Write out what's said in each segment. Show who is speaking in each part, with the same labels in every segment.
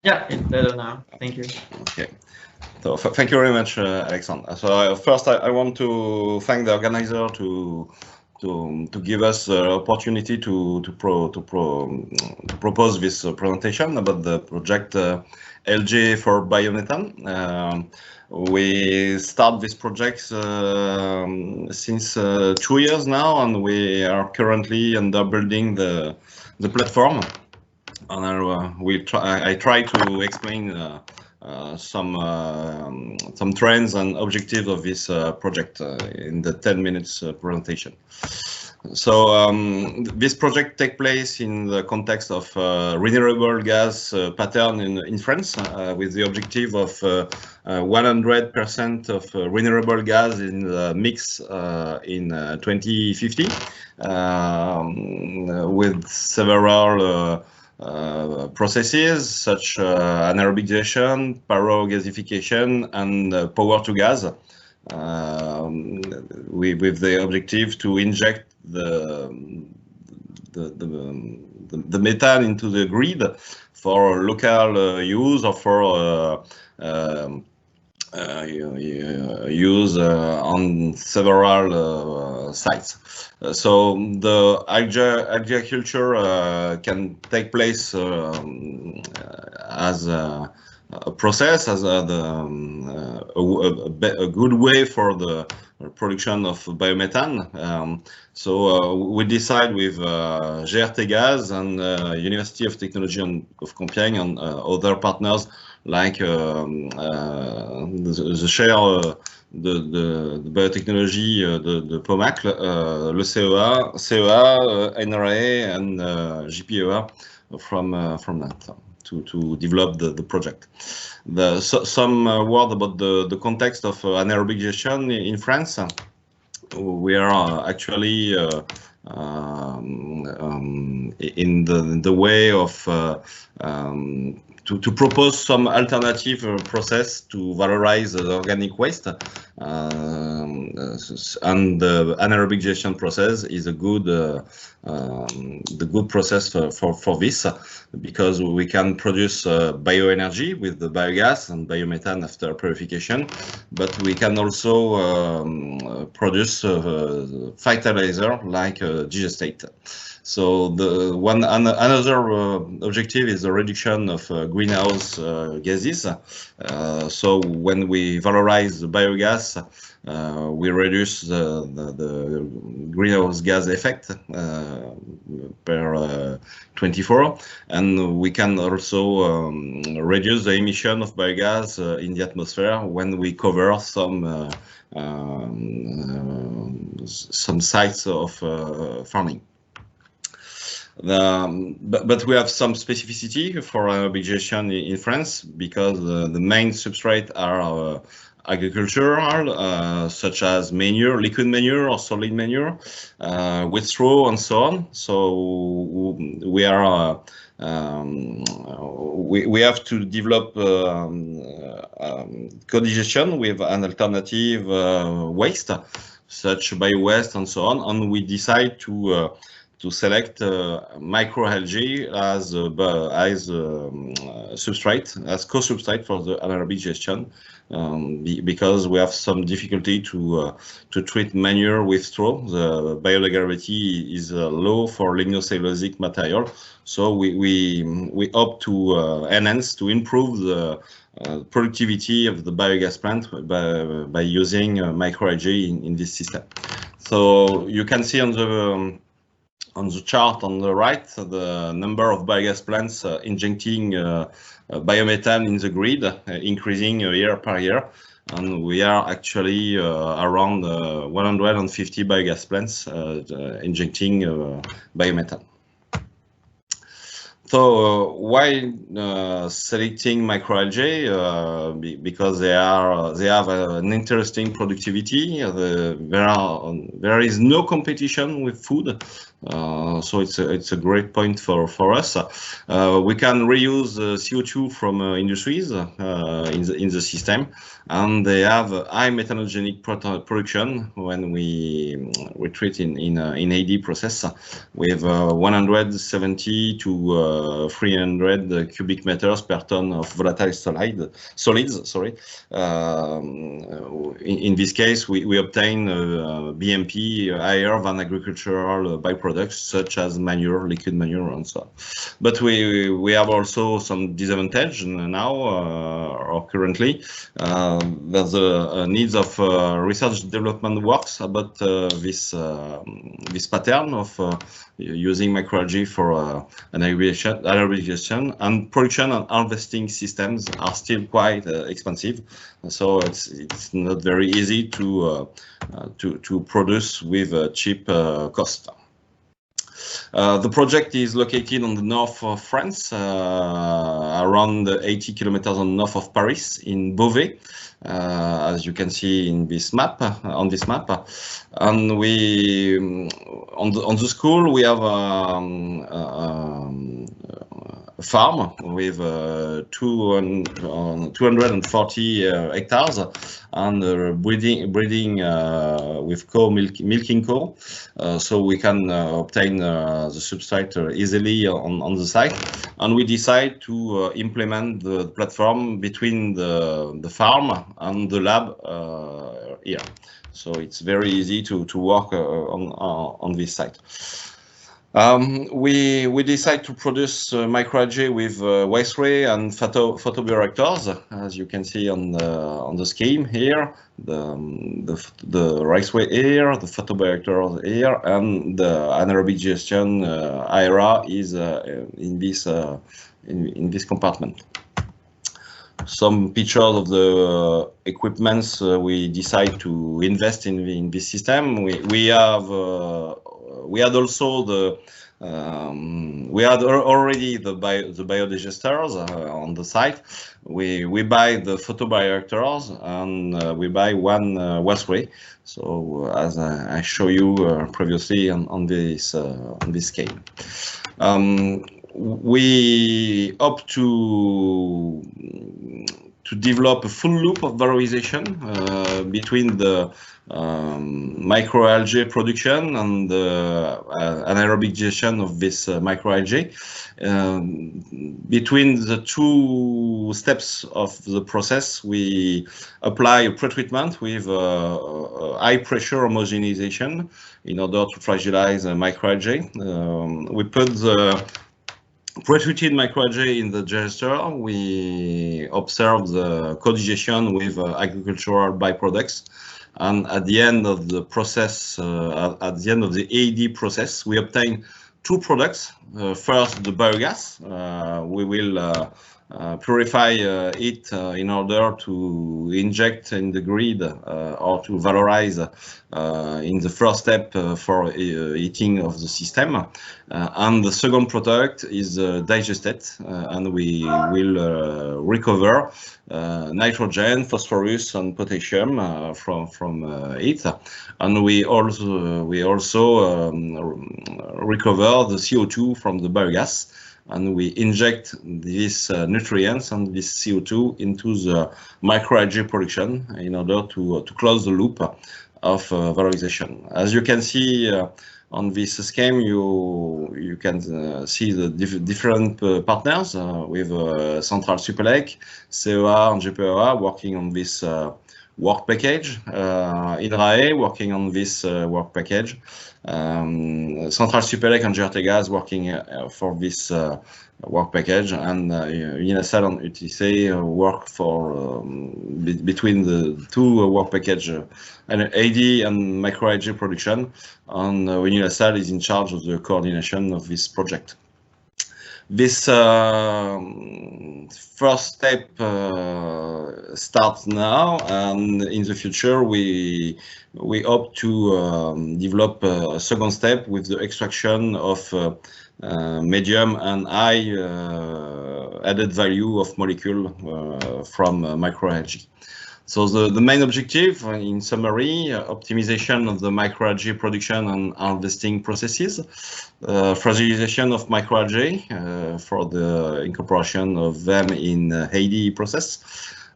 Speaker 1: Yeah, it's better now. Thank you.
Speaker 2: Okay. So thank you very much, Alexandre. So first, I want to thank the organizer to give us the opportunity to propose this presentation about the project LG for biomethane. We start this project since 2 years now, and we are currently under building the platform. And I try to explain some trends and objectives of this project in the 10 minutes presentation. So this project takes place in the context of renewable gas pattern in France, with the objective of 100% of renewable gas in the mix in 2050, with several processes such anaerobic digestion, pyrogasification, and power to gas, with the objective to inject the methane into the grid for local use or for use on several sites. So the agriculture can take place as a process, as a good way for the production of biomethane. So we decide with GRT Gas and University of Technology of Compiègne and other partners like the share de biotechnologie de POMAC, le CEA, NRA, and JPEA from that to develop the project. Some word about the context of anaerobic digestion in France. We are actually in the way of to propose some alternative process to valorize the organic waste, and the anaerobic digestion process is a good the good process for this, because we can produce bioenergy with the biogas and biomethane after purification, but we can also produce fertilizer like digestate. So another objective is the reduction of greenhouse gases. So when we valorize the biogas, we reduce the greenhouse gas effect per 24, and we can also reduce the emission of biogas in the atmosphere when we cover some sites of farming. But we have some specificity for anaerobic digestion in France, because the main substrate are agricultural, such as manure, liquid manure or solid manure, with straw and so on. So we are we have to develop co-digestion with an alternative waste, such bio-waste and so on, and we decide to select microalgae as substrate, as co-substrate for the anaerobic digestion, because we have some difficulty to treat manure with straw. The biodegradability is low for lignocellulosic material, so we opt to enhance, to improve the productivity of the biogas plant by using microalgae in this system. So you can see on the chart on the right, the number of biogas plants injecting biomethane in the grid, increasing year per year. And we are actually around 150 biogas plants injecting biomethane. So why selecting microalgae? Because they have an interesting productivity. There is no competition with food. So it's a great point for us. We can reuse CO2 from industries in the system, and they have a high methanogenic production when we treat in AD process with 170 to 300 cubic meters per ton of volatile solids. Sorry. In this case, we obtain BMP higher than agricultural byproducts such as manure, liquid manure, and so on. But we have also some disadvantage now or currently. There's a needs of research development works about this pattern of using microalgae for anaerobic and production and harvesting systems are still quite expensive. So it's not very easy to produce with a cheap cost. The project is located on the north of France, around 80 kilometers on north of Paris, in Beauvais, as you can see in this map. And we on the school we have a farm with 240 hectares and breeding with milking cow, so we can obtain the substrate easily on the site. And we decide to implement the platform between the farm and the lab here. So it's very easy to work on this site. We decide to produce microalgae with waste ray and photobioreactors, as you can see on the scheme here. The rice way here, the photobioreactors here, and the anaerobic digestion area is in this compartment. Some pictures of the equipments we decide to invest in this system. We had also we had already the biodigesters on the site. We buy the photobioreactors and we buy one waste ray. So as I show you previously on this scale. We hope to develop a full loop of valorization between the microalgae production and the anaerobic digestion of this microalgae. Between the two steps of the process, we apply a pretreatment with high pressure homogenization in order to fragilize microalgae. We put the pre-treated microalgae in the digester. We observe the co-digestion with agricultural byproducts, and at the end of the process, at the end of the AD process, we obtain two products. First, the biogas. We will purify it in order to inject in the grid or to valorize in the first step for heating of the system. And the second product is digested, and we will recover nitrogen, phosphorus, and potassium from it. And we also recover the CO2 from the biogas, and we inject these nutrients and this CO2 into the microalgae production in order to close the loop of valorization. As you can see on this scheme, you can see the different partners with Central Supélec, CEA and GPEA working on this work package, Hydrae working on this work package, Central Supélec and Gertegas working for this work package, and Unilasalle and UTC work for between the two work package, and AD and microalgae production, and Unilasalle is in charge of the coordination of this project. This first step starts now, and in the future we hope to develop a second step with the extraction of medium and high added value of molecule from microalgae. So the main objective, in summary, optimization of the microalgae production and harvesting processes, fragilization of microalgae for the incorporation of them in AD process,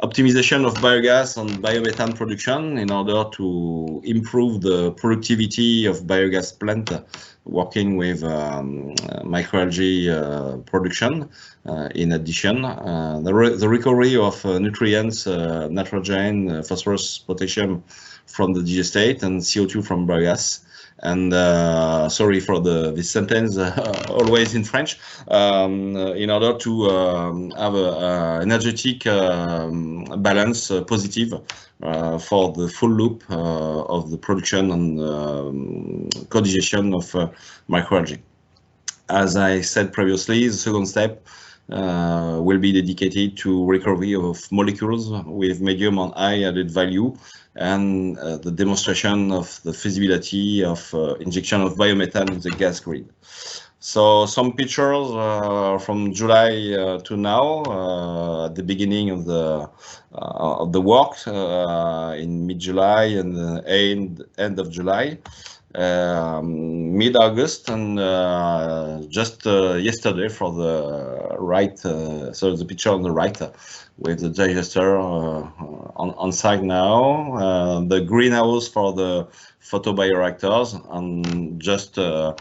Speaker 2: optimization of biogas and biomethane production in order to improve the productivity of biogas plant working with microalgae production. In addition, the recovery of nutrients, nitrogen, phosphorus, potassium from the digestate and CO2 from biogas. And sorry for this sentence, always in French, in order to have an energetic balance, positive, for the full loop of the production and co-digestion of microalgae. As I said previously, the second step will be dedicated to recovery of molecules with medium and high added value, and the demonstration of the feasibility of injection of biomethane in the gas grid. So some pictures from July to now, at the beginning of the work in mid-July and the end of July. Mid-August, and just yesterday for the right, so the picture on the right with the digester on site now, the greenhouse for the photobioreactors, and just at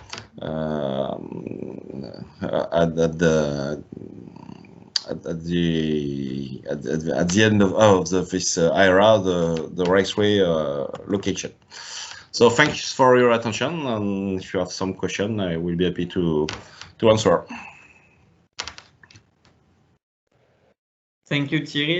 Speaker 2: the end of this area, the raceway location. So thanks for your attention, and if you have some question, I will be happy to answer.
Speaker 1: Thank you, Thierry.